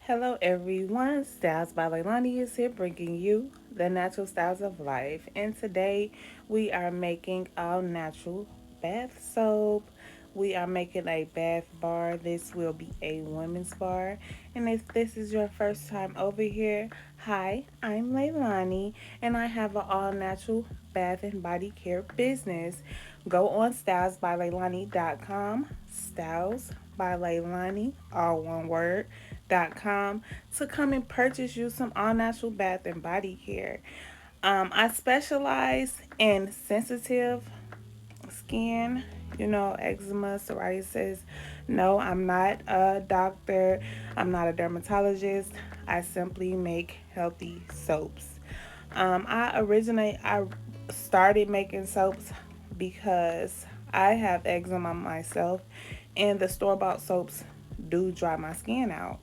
Hello everyone, Styles by Leilani is here bringing you the natural styles of life. And today we are making all natural bath soap. We are making a bath bar. This will be a women's bar. And if this is your first time over here, hi, I'm Leilani and I have an all natural bath and body care business. Go on stylesbylailani.com, Styles by Leilani, all one word com to come and purchase you some all natural bath and body care. I specialize in sensitive skin, eczema, psoriasis. No, I'm not a doctor, I'm not a dermatologist. I simply make healthy soaps. I started making soaps because I have eczema myself, and the store bought soaps do dry my skin out.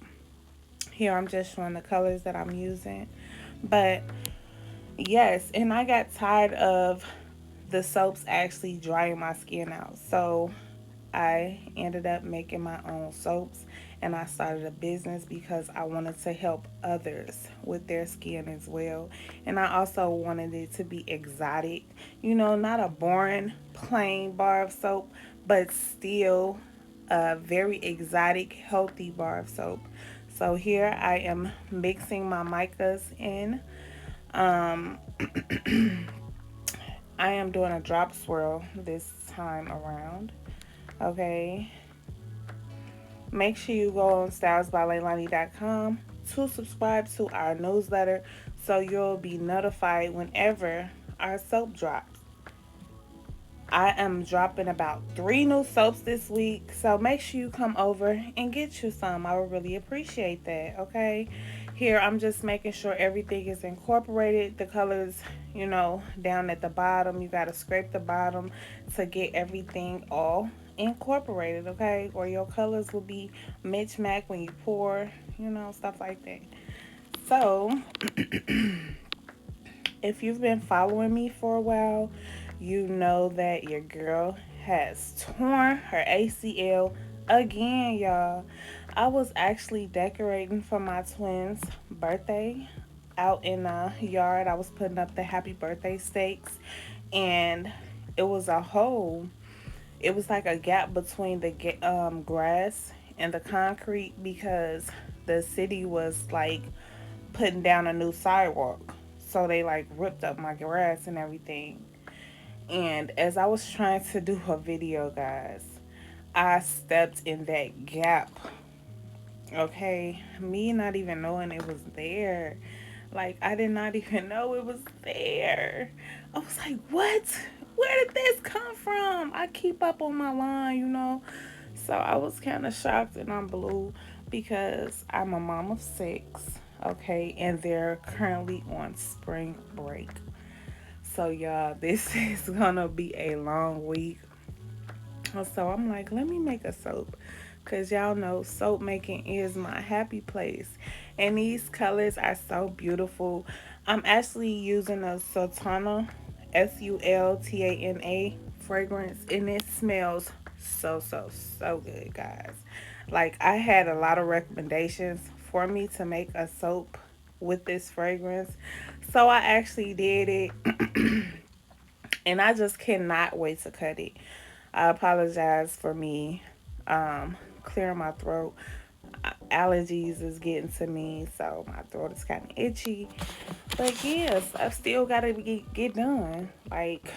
Here I'm just showing the colors that I'm using. But yes, and I got tired of the soaps actually drying my skin out. So I ended up making my own soaps, and I started a business because I wanted to help others with their skin as well. And I also wanted it to be exotic, not a boring plain bar of soap, but still a very exotic, healthy bar of soap. So here I am mixing my micas in. Um, I am doing a drop swirl this time around. Okay. Make sure you go on stylesbylailani.com to subscribe to our newsletter so you'll be notified whenever our soap drops. I am dropping about 3 new soaps this week, so make sure you come over and get you some. I would really appreciate that, okay? Here, I'm just making sure everything is incorporated. The colors, down at the bottom, you got to scrape the bottom to get everything all incorporated, okay? Or your colors will be mismatched when you pour, stuff like that. So, if you've been following me for a while, you know that your girl has torn her ACL again, y'all. I was actually decorating for my twins' birthday out in the yard. I was putting up the happy birthday stakes, and it was a hole. It was like a gap between the grass and the concrete because the city was like putting down a new sidewalk. So they like ripped up my grass and everything. And as I was trying to do a video, guys, I stepped in that gap. Okay, me not even knowing it was there. Like, I did not even know it was there. I was like, what? Where did this come from? I keep up on my line. So I was kind of shocked and I'm blue because I'm a mom of 6, okay, and they're currently on spring break. So, y'all, this is gonna be a long week. So, I'm like, let me make a soap. Because y'all know soap making is my happy place. And these colors are so beautiful. I'm actually using a Sultana, Sultana fragrance. And it smells so, so, so good, guys. Like, I had a lot of recommendations for me to make a soap with this fragrance. So, I actually did it. And I just cannot wait to cut it. I apologize for me clearing my throat. Allergies is getting to me, so my throat is kind of itchy. But yes, I still gotta get done. Like,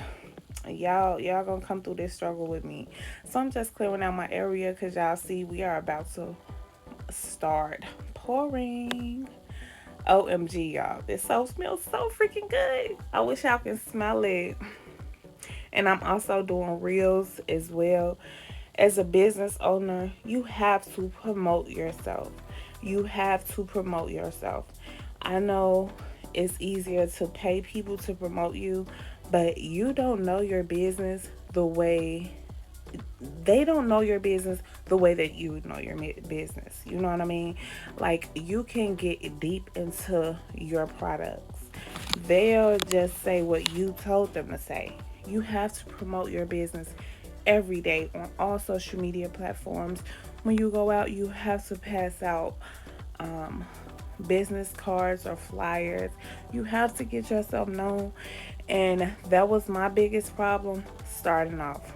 y'all gonna come through this struggle with me. So I'm just clearing out my area because y'all see we are about to start pouring. OMG, y'all, this soap smells so freaking good. I wish y'all can smell it. And I'm also doing reels as well. As a business owner, you have to promote yourself. You have to promote yourself. I know it's easier to pay people to promote you, but you don't know your business the way they don't know your business the way that you know your business. You know what I mean? Like, you can get deep into your products. They'll just say what you told them to say. You have to promote your business every day on all social media platforms. When you go out, you have to pass out um, business cards or flyers. You have to get yourself known. And that was my biggest problem starting off.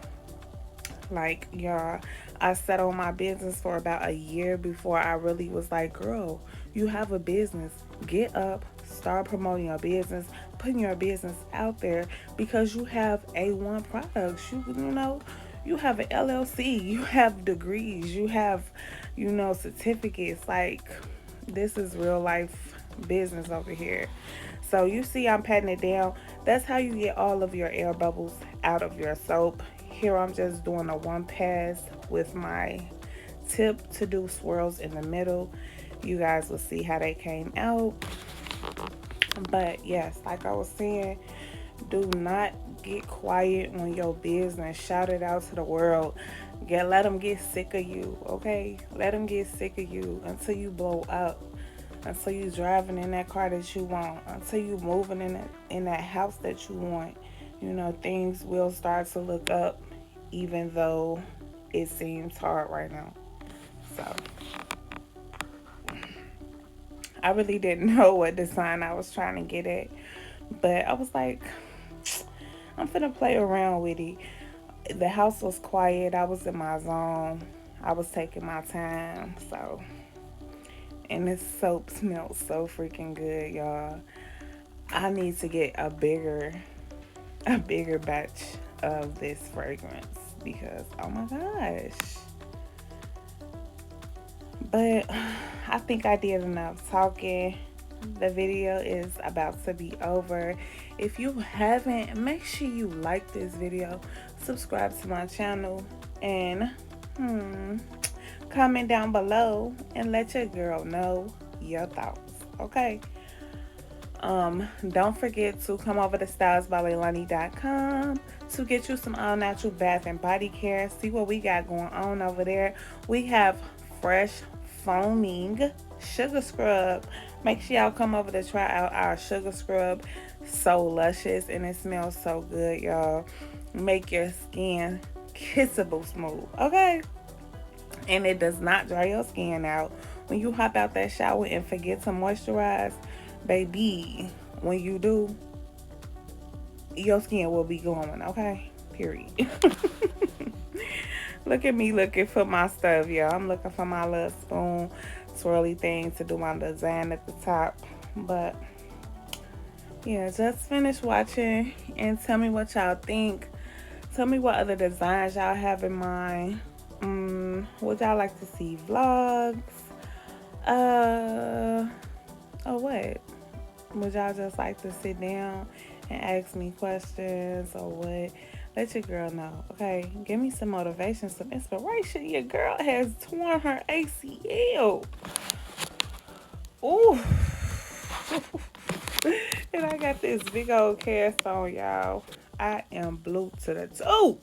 Like, y'all, I sat on my business for about a year before I really was like, girl, you have a business. Get up, start promoting your business, putting your business out there because you have A1 products. You know, you have an LLC, you have degrees, you have, certificates. Like, this is real life business over here. So you see I'm patting it down. That's how you get all of your air bubbles out of your soap. Here I'm just doing a one pass with my tip to do swirls in the middle. You guys will see how they came out. But yes, like I was saying, do not get quiet on your business. Shout it out to the world. Let them get sick of you, okay? Let them get sick of you until you blow up. Until you driving in that car that you want. Until you moving in that house that you want. Things will start to look up, even though it seems hard right now. So I really didn't know what design I was trying to get at, but I was like, I'm finna play around with it. The house was quiet. I was in my zone. I was taking my time. So, and this soap smells so freaking good, y'all. I need to get a bigger batch of this fragrance because oh my gosh. But I think I did enough talking. The video is about to be over. If you haven't, make sure you like this video, subscribe to my channel, and comment down below and let your girl know your thoughts. Okay. Don't forget to come over to StylesbyLailani.com to get you some all natural bath and body care. See what we got going on over there. We have fresh foaming sugar scrub. Make sure y'all come over to try out our sugar scrub. So luscious and it smells so good, y'all. Make your skin kissable smooth, okay? And it does not dry your skin out. When you hop out that shower and forget to moisturize, baby, when you do, your skin will be glowing, okay? Period. Look at me looking for my stuff, y'all. I'm looking for my little spoon swirly thing to do my design at the top. But yeah, just finish watching and tell me what y'all think. Tell me what other designs y'all have in mind. Would y'all like to see vlogs? Or what? Would y'all just like to sit down and ask me questions or what? Let your girl know, okay? Give me some motivation, some inspiration. Your girl has torn her ACL. Ooh. And I got this big old cast on, y'all. I am blue to the toe.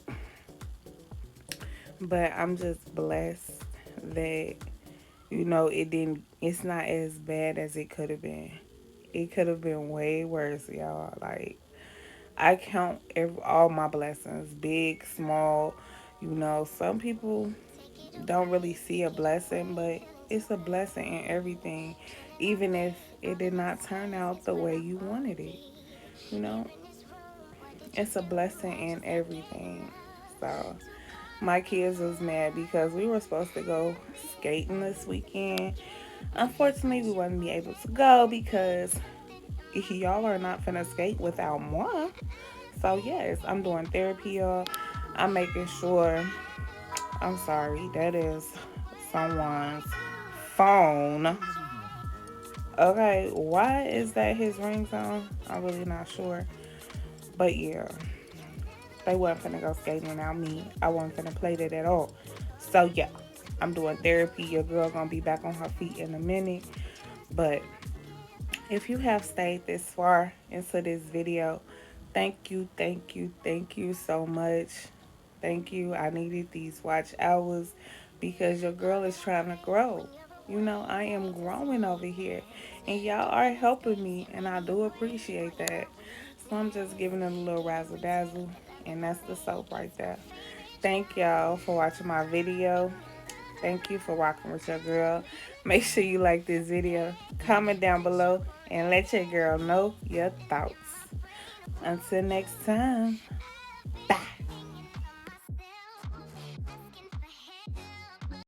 But I'm just blessed that, it's not as bad as it could have been. It could have been way worse, y'all. Like, I count all my blessings, big, small. Some people don't really see a blessing, but it's a blessing in everything, even if it did not turn out the way you wanted it. You know, it's a blessing in everything. So, my kids was mad because we were supposed to go skating this weekend. Unfortunately, we wouldn't be able to go because y'all are not finna skate without moi. So yes, I'm doing therapy, y'all. I'm making sure. I'm sorry, that is someone's phone. Okay, why is that his ringtone? I'm really not sure. But yeah, they wasn't finna go skating without me. I wasn't finna play that at all. So yeah, I'm doing therapy. Your girl gonna be back on her feet in a minute. But if you have stayed this far into this video, thank you, thank you, thank you so much. Thank you. I needed these watch hours because your girl is trying to grow. I am growing over here, and y'all are helping me, and I do appreciate that. So I'm just giving it a little razzle dazzle, and that's the soap right there. Thank y'all for watching my video. Thank you for rocking with your girl. Make sure you like this video, comment down below, and let your girl know your thoughts. Until next time.